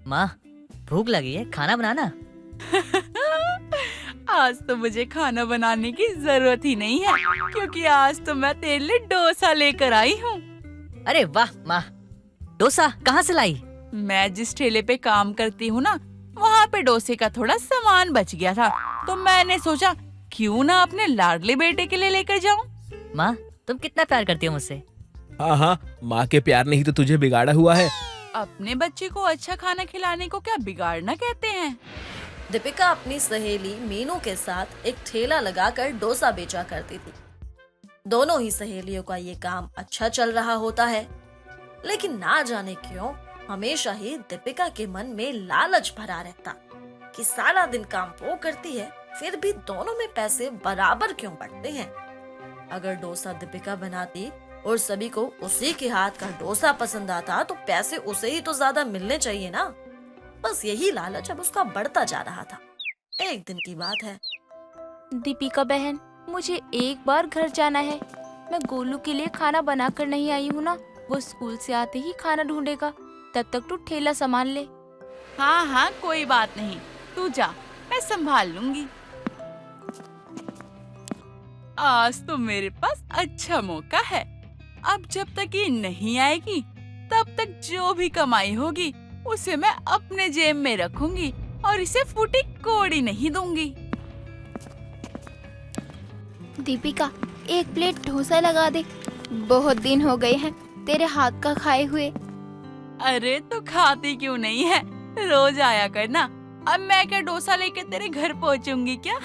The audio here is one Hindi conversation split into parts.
माँ, भूख लगी है, खाना बनाना। आज तो मुझे खाना बनाने की जरूरत ही नहीं है, क्योंकि आज तो मैं तेरे लिए डोसा लेकर आई हूँ। अरे वाह माँ, डोसा कहाँ से लाई? मैं जिस ठेले पे काम करती हूँ ना, वहाँ पे डोसे का थोड़ा सामान बच गया था, तो मैंने सोचा क्यों ना अपने लाडले बेटे के लिए लेकर जाऊँ। माँ, तुम कितना प्यार करती हो मुझसे। हाँ हाँ, माँ के प्यार ने ही तो तुझे बिगाड़ा हुआ है। अपने बच्चे को अच्छा खाना खिलाने को क्या बिगाड़ना कहते हैं। दीपिका अपनी सहेली मीनू के साथ एक ठेला लगाकर डोसा बेचा करती थी। दोनों ही सहेलियों का ये काम अच्छा चल रहा होता है, लेकिन ना जाने क्यों हमेशा ही दीपिका के मन में लालच भरा रहता कि सारा दिन काम वो करती है, फिर भी दोनों में पैसे बराबर क्यों बंटते हैं। अगर डोसा दीपिका बनाती और सभी को उसी के हाथ का डोसा पसंद आता तो पैसे उसे ही तो ज्यादा मिलने चाहिए ना। बस यही लालच अब उसका बढ़ता जा रहा था। एक दिन की बात है। दीपिका बहन, मुझे एक बार घर जाना है। मैं गोलू के लिए खाना बना कर नहीं आई हूँ ना, वो स्कूल से आते ही खाना ढूंढेगा, तब तक तू ठेला संभाल ले। हाँ हाँ, कोई बात नहीं, तू जा, मैं संभाल लूंगी। आज तो मेरे पास अच्छा मौका है। अब जब तक ये नहीं आएगी, तब तक जो भी कमाई होगी उसे मैं अपने जेब में रखूंगी और इसे फूटी कोड़ी नहीं दूंगी। दीपिका, एक प्लेट डोसा लगा दे, बहुत दिन हो गए हैं तेरे हाथ का खाए हुए। अरे तो खाती क्यों नहीं है, रोज आया करना। अब मैं क्या डोसा लेके तेरे घर पहुंचूंगी क्या?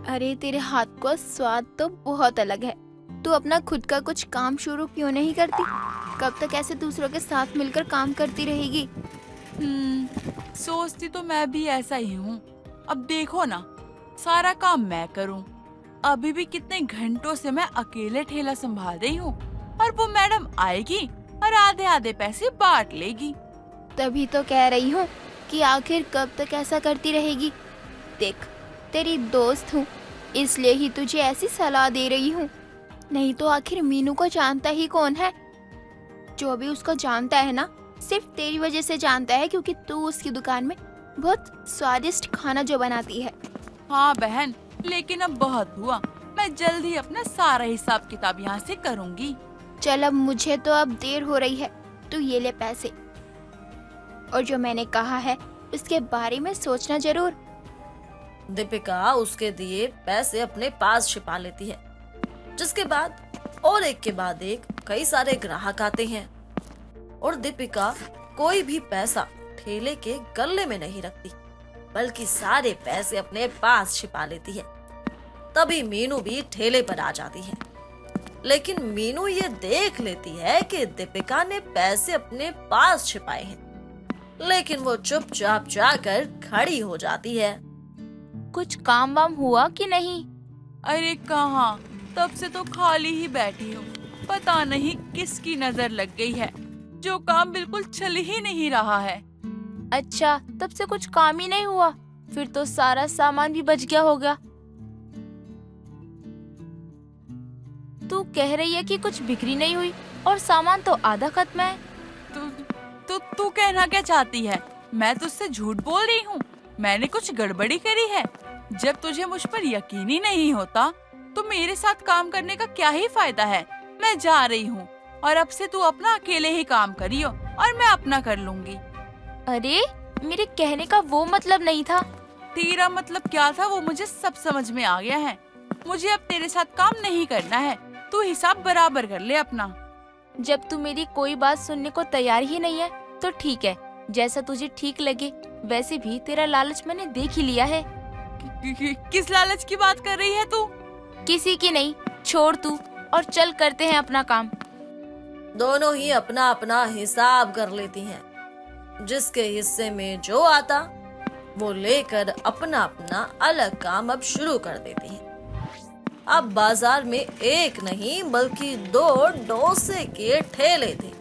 अरे तेरे हाथ का स्वाद तो बहुत अलग है। तू अपना खुद का कुछ काम शुरू क्यों नहीं करती? कब तक ऐसे दूसरों के साथ मिलकर काम करती रहेगी? सोचती तो मैं भी ऐसा ही हूँ। अब देखो ना, सारा काम मैं करूँ। अभी भी कितने घंटों से मैं अकेले ठेला संभाल रही हूँ, और वो मैडम आएगी और आधे आधे पैसे बांट लेगी। तभी तो कह रही हूँ कि आखिर कब तक ऐसा करती रहेगी। देख, तेरी दोस्त हूँ, इसलिए ही तुझे ऐसी सलाह दे रही हूँ। नहीं तो आखिर मीनू को जानता ही कौन है? जो भी उसको जानता है ना, सिर्फ तेरी वजह से जानता है, क्योंकि तू उसकी दुकान में बहुत स्वादिष्ट खाना जो बनाती है। हाँ बहन, लेकिन अब बहुत हुआ। मैं जल्द ही अपना सारा हिसाब किताब यहाँ से करूँगी। चल, अब मुझे तो अब देर हो रही है, तू ये ले पैसे, और जो मैंने कहा है उसके बारे में सोचना जरूर। दीपिका उसके दिए पैसे अपने पास छिपा लेती है, जिसके बाद और एक के बाद एक कई सारे ग्राहक आते हैं, और दीपिका कोई भी पैसा ठेले के गल्ले में नहीं रखती, बल्कि सारे पैसे अपने पास छिपा लेती है। तभी मीनू भी ठेले पर आ जाती है, लेकिन मीनू ये देख लेती है कि दीपिका ने पैसे अपने पास छिपाए हैं, लेकिन वो चुपचाप जाकर खड़ी हो जाती है। कुछ काम वाम हुआ कि नहीं? अरे कहाँ, तब से तो खाली ही बैठी हूँ। पता नहीं किसकी नजर लग गई है, जो काम बिल्कुल चल ही नहीं रहा है। अच्छा, तब से कुछ काम ही नहीं हुआ? फिर तो सारा सामान भी बच गया होगा। तू कह रही है कि कुछ बिक्री नहीं हुई और सामान तो आधा खत्म है। तू कहना क्या चाहती है? मैं तुझसे झूठ बोल रही हूँ? मैंने कुछ गड़बड़ी करी है? जब तुझे मुझ पर यकीन ही नहीं होता, तो मेरे साथ काम करने का क्या ही फायदा है। मैं जा रही हूँ, और अब से तू अपना अकेले ही काम करियो और मैं अपना कर लूंगी। अरे, मेरे कहने का वो मतलब नहीं था। तेरा मतलब क्या था वो मुझे सब समझ में आ गया है। मुझे अब तेरे साथ काम नहीं करना है। तू हिसाब बराबर कर ले अपना। जब तू मेरी कोई बात सुनने को तैयार ही नहीं है, तो ठीक है, जैसा तुझे ठीक लगे। वैसे भी तेरा लालच मैंने देख ही लिया है। किस लालच की बात कर रही है तू? किसी की नहीं, छोड़ तू, और चल करते हैं अपना काम। दोनों ही अपना अपना हिसाब कर लेती हैं। जिसके हिस्से में जो आता वो लेकर अपना अपना अलग काम अब शुरू कर देती हैं। अब बाजार में एक नहीं बल्कि 2 डोसे के ठेले थे।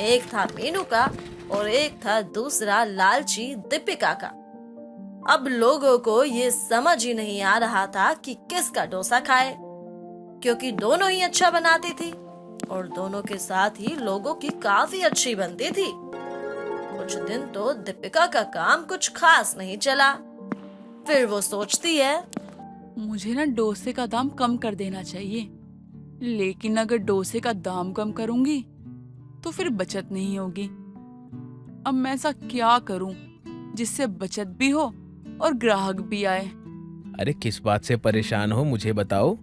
एक था मीनू का और एक था दूसरा लालची दीपिका का। अब लोगों को ये समझ ही नहीं आ रहा था कि किसका डोसा खाए, क्योंकि दोनों ही अच्छा बनाती थी। और दोनों के साथ ही लोगों की काफी अच्छी बनती थी। कुछ दिन तो दीपिका का काम कुछ खास नहीं चला। फिर वो सोचती है, मुझे ना डोसे का दाम कम कर देना चाहिए, लेकिन अगर डोसे का दाम कम करूंगी तो फिर बचत नहीं होगी। अब मैं ऐसा क्या करूं जिससे बचत भी हो और ग्राहक भी आए। अरे किस बात से परेशान हो, मुझे बताओ।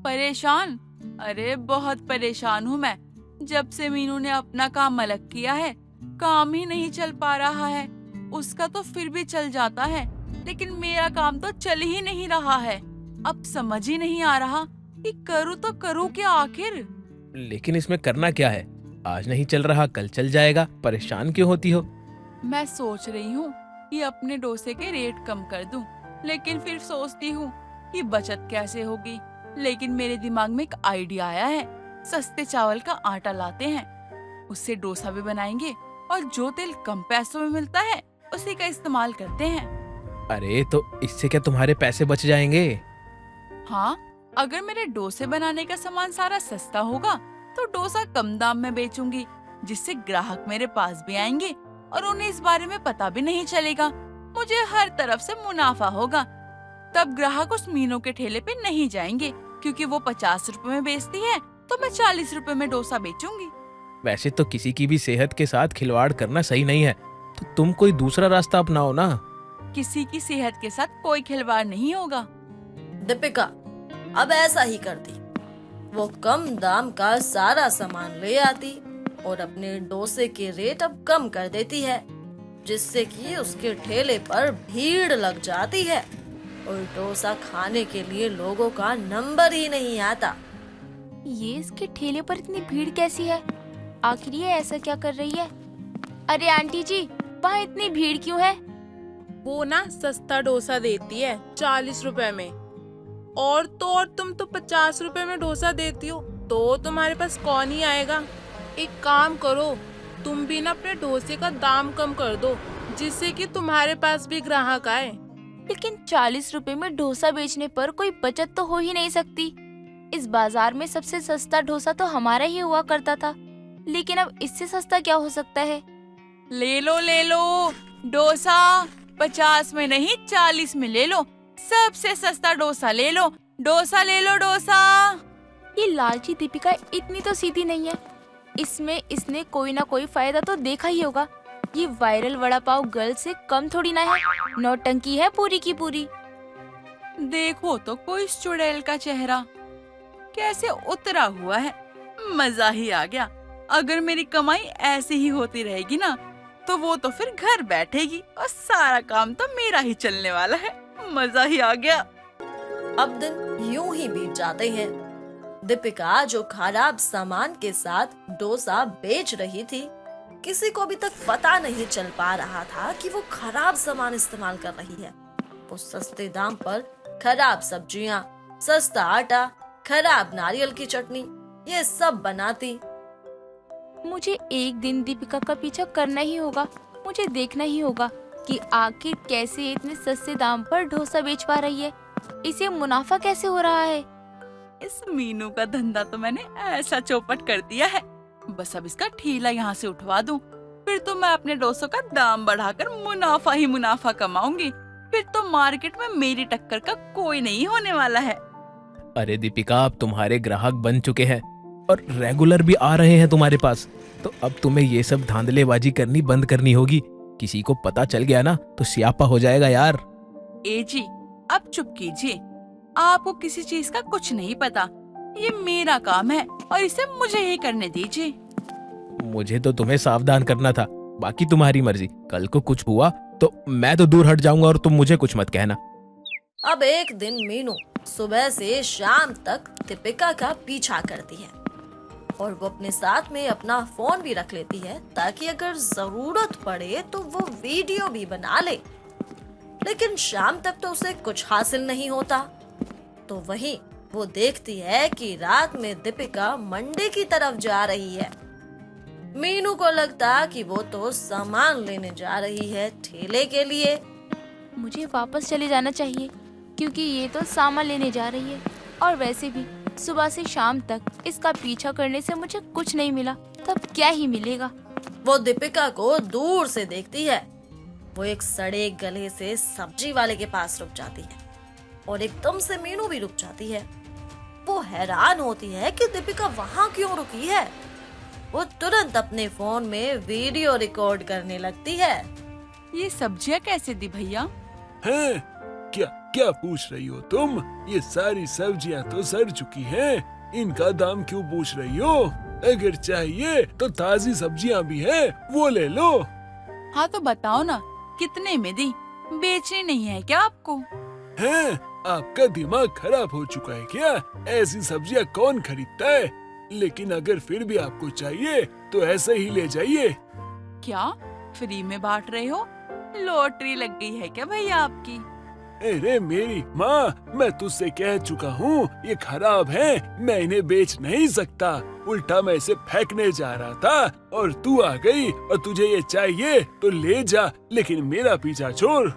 परेशान? अरे बहुत परेशान हूँ मैं। जब से मीनू ने अपना काम अलग किया है, काम ही नहीं चल पा रहा है। उसका तो फिर भी चल जाता है, लेकिन मेरा काम तो चल ही नहीं रहा है। अब समझ ही नहीं आ रहा कि करूँ तो करूँ क्या आखिर। लेकिन इसमें करना क्या है? आज नहीं चल रहा कल चल जाएगा, परेशान क्यों होती हो? मैं सोच रही हूँ कि अपने डोसे के रेट कम कर दूं, लेकिन फिर सोचती हूँ कि बचत कैसे होगी। लेकिन मेरे दिमाग में एक आइडिया आया है। सस्ते चावल का आटा लाते हैं, उससे डोसा भी बनाएंगे और जो तेल कम पैसों में मिलता है उसी का इस्तेमाल करते हैं। अरे तो इससे क्या तुम्हारे पैसे बच जाएंगे? हाँ, अगर मेरे डोसे बनाने का सामान सारा सस्ता होगा तो डोसा कम दाम में बेचूंगी, जिससे ग्राहक मेरे पास भी आएंगे और उन्हें इस बारे में पता भी नहीं चलेगा। मुझे हर तरफ से मुनाफा होगा। तब ग्राहक उस मीनू के ठेले पे नहीं जाएंगे, क्योंकि वो 50 रुपए में बेचती है तो मैं 40 रुपए में डोसा बेचूंगी। वैसे तो किसी की भी सेहत के साथ खिलवाड़ करना सही नहीं है, तो तुम कोई दूसरा रास्ता अपनाओ ना। किसी की सेहत के साथ कोई खिलवाड़ नहीं होगा। दीपिका अब ऐसा ही करती। वो कम दाम का सारा सामान ले आती और अपने डोसे के रेट अब कम कर देती है, जिससे कि उसके ठेले पर भीड़ लग जाती है और डोसा खाने के लिए लोगों का नंबर ही नहीं आता। ये इसके ठेले पर इतनी भीड़ कैसी है? आखिर ये ऐसा क्या कर रही है? अरे आंटी जी, वहाँ इतनी भीड़ क्यों है? वो ना सस्ता डोसा देती है 40 रुपए में, और तुम तो 50 रुपए में डोसा देती हो, तो तुम्हारे पास कौन ही आएगा। एक काम करो, तुम भी ना अपने डोसे का दाम कम कर दो, जिससे कि तुम्हारे पास भी ग्राहक आए। लेकिन 40 रुपए में डोसा बेचने पर कोई बचत तो हो ही नहीं सकती। इस बाजार में सबसे सस्ता डोसा तो हमारा ही हुआ करता था, लेकिन अब इससे सस्ता क्या हो सकता है? ले लो डोसा, 50 में नहीं 40 में ले लो। सबसे सस्ता डोसा ले लो, डोसा ले लो, डोसा। ये लालची दीपिका इतनी तो सीधी नहीं है। इसमें इसने कोई ना कोई फायदा तो देखा ही होगा। ये वायरल वड़ा पाव गर्ल से कम थोड़ी ना है, नौटंकी है पूरी की पूरी। देखो तो कोई इस चुड़ैल का चेहरा कैसे उतरा हुआ है। मजा ही आ गया। अगर मेरी कमाई ऐसे ही होती रहेगी ना, तो वो तो फिर घर बैठेगी और सारा काम तो मेरा ही चलने वाला है। मजा ही आ गया। अब दिन यूं ही बीत जाते हैं। दीपिका जो खराब सामान के साथ डोसा बेच रही थी, किसी को अभी तक पता नहीं चल पा रहा था कि वो खराब सामान इस्तेमाल कर रही है। वो सस्ते दाम पर खराब सब्जियां, सस्ता आटा, खराब नारियल की चटनी, ये सब बनाती। मुझे एक दिन दीपिका का पीछा करना ही होगा। मुझे देखना ही होगा कि आखिर कैसे इतने सस्ते दाम पर डोसा बेच पा रही है। इसे मुनाफा कैसे हो रहा है? इस मीनू का धंधा तो मैंने ऐसा चौपट कर दिया है। बस अब इसका ठेला यहाँ से उठवा दूं, फिर तो मैं अपने डोसों का दाम बढ़ाकर मुनाफा ही मुनाफा कमाऊंगी। फिर तो मार्केट में मेरी टक्कर का कोई नहीं होने वाला है। अरे दीपिका, अब तुम्हारे ग्राहक बन चुके हैं और रेगुलर भी आ रहे हैं तुम्हारे पास, तो अब तुम्हें ये सब धांधलेबाजी करनी बंद करनी होगी। किसी को पता चल गया ना तो स्यापा हो जाएगा यार। ए जी, अब चुप कीजिए। आपको किसी चीज का कुछ नहीं पता। ये मेरा काम है और इसे मुझे ही करने दीजिए। मुझे तो तुम्हें सावधान करना था, बाकी तुम्हारी मर्जी। कल को कुछ हुआ तो मैं तो दूर हट जाऊंगा और तुम मुझे कुछ मत कहना। अब एक दिन मीनू सुबह से शाम तक दीपिका का पीछा करती है और वो अपने साथ में अपना फोन भी रख लेती है, ताकि अगर जरूरत पड़े तो वो वीडियो भी बना ले। लेकिन शाम तक तो उसे कुछ हासिल नहीं होता। तो वहीं वो देखती है कि रात में दीपिका मंडी की तरफ जा रही है। मीनू को लगता कि वो तो सामान लेने जा रही है ठेले के लिए। मुझे वापस चले जाना चाहिए, क्योंकि ये तो सामान लेने जा रही है। और वैसे भी सुबह से शाम तक इसका पीछा करने से मुझे कुछ नहीं मिला, तब क्या ही मिलेगा। वो दीपिका को दूर से देखती है। वो एक सड़े गले से सब्जी वाले के पास रुक जाती है और एकदम से मीनू भी रुक जाती है। वो हैरान होती है कि दीपिका वहाँ क्यों रुकी है। वो तुरंत अपने फोन में वीडियो रिकॉर्ड करने लगती है। ये सब्जियां कैसे दी भैया? हैं? क्या क्या पूछ रही हो तुम? ये सारी सब्जियां तो सड़ चुकी हैं। इनका दाम क्यों पूछ रही हो? अगर चाहिए तो ताजी सब्जियां भी हैं, वो ले लो। हाँ तो बताओ ना, कितने में दी? बेचनी नहीं है क्या आपको? हैं? आपका दिमाग खराब हो चुका है क्या? ऐसी सब्जियां कौन खरीदता है? लेकिन अगर फिर भी आपको चाहिए तो ऐसे ही ले जाइए। क्या फ्री में बांट रहे हो? लॉटरी लग गई है क्या भैया आपकी? अरे मेरी माँ, मैं तुझसे कह चुका हूँ ये खराब है, मैं इन्हें बेच नहीं सकता। उल्टा मैं इसे फेंकने जा रहा था और तू आ गई और तुझे ये चाहिए तो ले जा, लेकिन मेरा पीछा छोड़।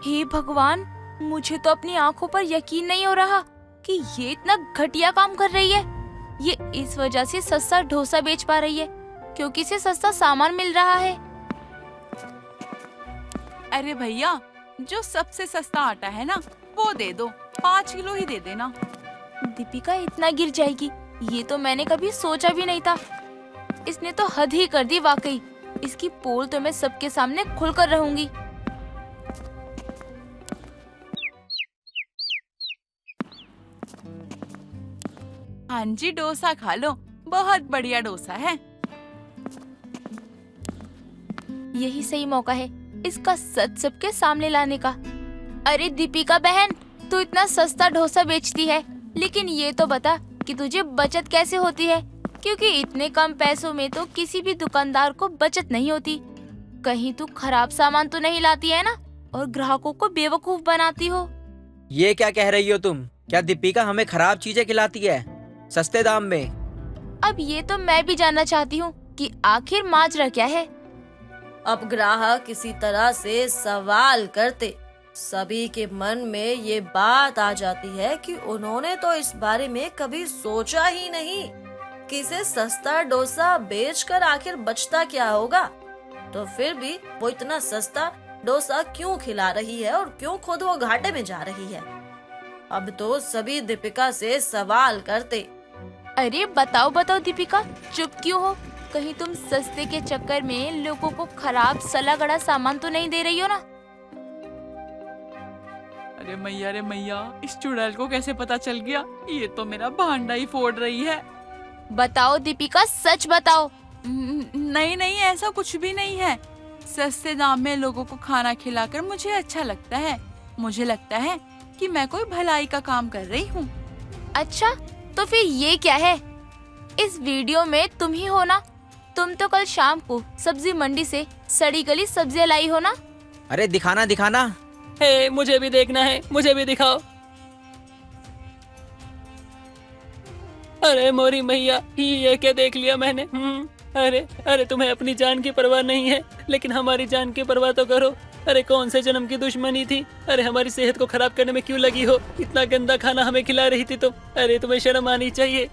हे भगवान, मुझे तो अपनी आंखों पर यकीन नहीं हो रहा कि ये इतना घटिया काम कर रही है। ये इस वजह से सस्ता डोसा बेच पा रही है क्योंकि इसे सस्ता सामान मिल रहा है। अरे भैया, जो सबसे सस्ता आटा है ना वो दे दो, 5 किलो ही दे देना। दीपिका इतना गिर जाएगी, ये तो मैंने कभी सोचा भी नहीं था। इसने तो हद ही कर दी वाकई। इसकी पोल तो मैं सबके सामने खुलकर रहूंगी। हाँ जी, डोसा खा लो, बहुत बढ़िया डोसा है। यही सही मौका है इसका सच सबके सामने लाने का। अरे दीपिका बहन, तू इतना सस्ता डोसा बेचती है, लेकिन ये तो बता कि तुझे बचत कैसे होती है, क्योंकि इतने कम पैसों में तो किसी भी दुकानदार को बचत नहीं होती। कहीं तू खराब सामान तो नहीं लाती है ना और ग्राहकों को बेवकूफ बनाती हो। ये क्या कह रही हो तुम? क्या दीपिका हमें खराब चीजें खिलाती है सस्ते दाम में? अब ये तो मैं भी जानना चाहती हूँ कि आखिर माजरा क्या है। अब ग्राहक किसी तरह से सवाल करते सभी के मन में ये बात आ जाती है कि उन्होंने तो इस बारे में कभी सोचा ही नहीं कि इसे सस्ता डोसा बेचकर आखिर बचता क्या होगा। तो फिर भी वो इतना सस्ता डोसा क्यों खिला रही है और क्यों खुद वो घाटे में जा रही है। अब तो सभी दीपिका से सवाल करते। अरे बताओ बताओ दीपिका, चुप क्यों हो? कहीं तुम सस्ते के चक्कर में लोगों को खराब सला गड़ा सामान तो नहीं दे रही हो ना? अरे मैया, इस चुड़ैल को कैसे पता चल गया? ये तो मेरा भांडा ही फोड़ रही है। बताओ दीपिका, सच बताओ। नहीं, ऐसा कुछ भी नहीं है। सस्ते दाम में लोगों को खाना खिलाकर मुझे अच्छा लगता है। मुझे लगता है कि मैं कोई भलाई का काम कर रही हूँ। अच्छा, तो फिर ये क्या है? इस वीडियो में तुम ही हो ना? तुम तो कल शाम को सब्जी मंडी से सड़ी गली सब्जियां लाई हो ना? अरे दिखाना। हे, मुझे भी देखना है, मुझे भी दिखाओ। अरे मोरी मैया, ये क्या देख लिया मैंने? अरे तुम्हें अपनी जान की परवाह नहीं है, लेकिन हमारी जान की परवाह तो करो। अरे कौन से जन्म की दुश्मनी थी? अरे हमारी सेहत को खराब करने में क्यों लगी हो? इतना गंदा खाना हमें खिला रही थी तुम। अरे तुम्हें शर्म आनी चाहिए।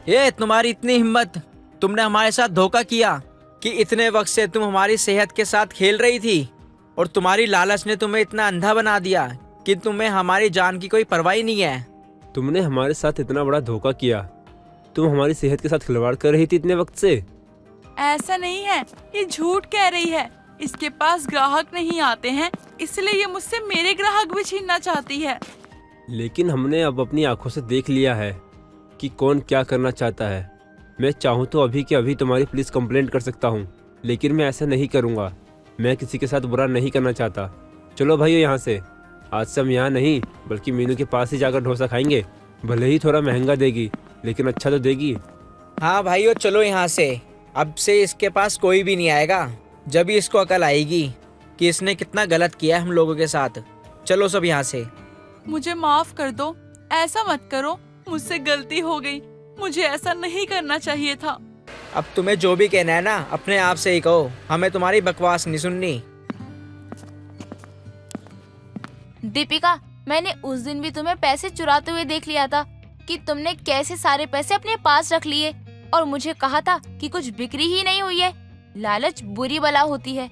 ये तुम्हारी इतनी हिम्मत, तुमने हमारे साथ धोखा किया कि इतने वक्त से तुम हमारी सेहत के साथ खेल रही थी और तुम्हारी लालच ने तुम्हें इतना अंधा बना दिया कि तुम्हें हमारी जान की कोई परवाह नहीं है। तुमने हमारे साथ इतना बड़ा धोखा किया। तुम हमारी सेहत के साथ खिलवाड़ कर रही थी इतने वक्त से। ऐसा नहीं है, ये झूठ कह रही है। इसके पास ग्राहक नहीं आते हैं, इसलिए ये मुझसे मेरे ग्राहक भी छीनना चाहती है। लेकिन हमने अब अपनी आंखों से देख लिया है कि कौन क्या करना चाहता है। मैं चाहूँ तो अभी के अभी तुम्हारी पुलिस कंप्लेंट कर सकता हूँ, लेकिन मैं ऐसा नहीं करूँगा। मैं किसी के साथ बुरा नहीं करना चाहता। चलो भाइयों यहाँ से। आज से हम यहाँ नहीं बल्कि मीनू के पास ही जाकर डोसा खाएंगे। भले ही थोड़ा महंगा देगी, लेकिन अच्छा तो देगी। हाँ भाइयों, चलो यहाँ से। अब से इसके पास कोई भी नहीं आएगा। जब ही इसको अकल आएगी कि इसने कितना गलत किया है हम लोगों के साथ। चलो सब यहाँ से। मुझे माफ कर दो, ऐसा मत करो। मुझसे गलती हो गई, मुझे ऐसा नहीं करना चाहिए था। अब तुम्हें जो भी कहना है ना अपने आप से ही कहो, हमें तुम्हारी बकवास नहीं सुननी। दीपिका, मैंने उस दिन भी तुम्हें पैसे चुराते हुए देख लिया था कि तुमने कैसे सारे पैसे अपने पास रख लिए और मुझे कहा था कि कुछ बिक्री ही नहीं हुई है। लालच बुरी बला होती है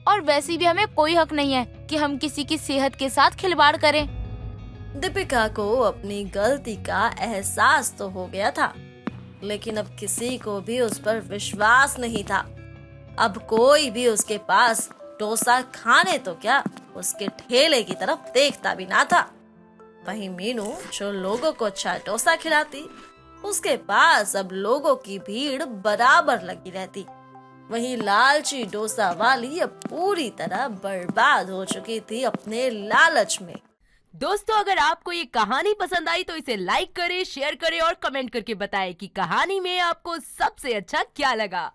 और वैसे भी हमें कोई हक नहीं है कि हम किसी की सेहत के साथ खिलवाड़ करें। दीपिका को अपनी गलती का एहसास तो हो गया था, लेकिन अब किसी को भी उस पर विश्वास नहीं था। अब कोई भी उसके पास डोसा खाने तो क्या, उसके ठेले की तरफ देखता भी ना था। वहीं मीनू जो लोगों को अच्छा डोसा खिलाती, उसके पास अब लोगों की भीड़ बराबर लगी रहती। वहीं लालची डोसा वाली अब पूरी तरह बर्बाद हो चुकी थी अपने लालच में। दोस्तों, अगर आपको ये कहानी पसंद आई तो इसे लाइक करें, शेयर करें और कमेंट करके बताएं कि कहानी में आपको सबसे अच्छा क्या लगा।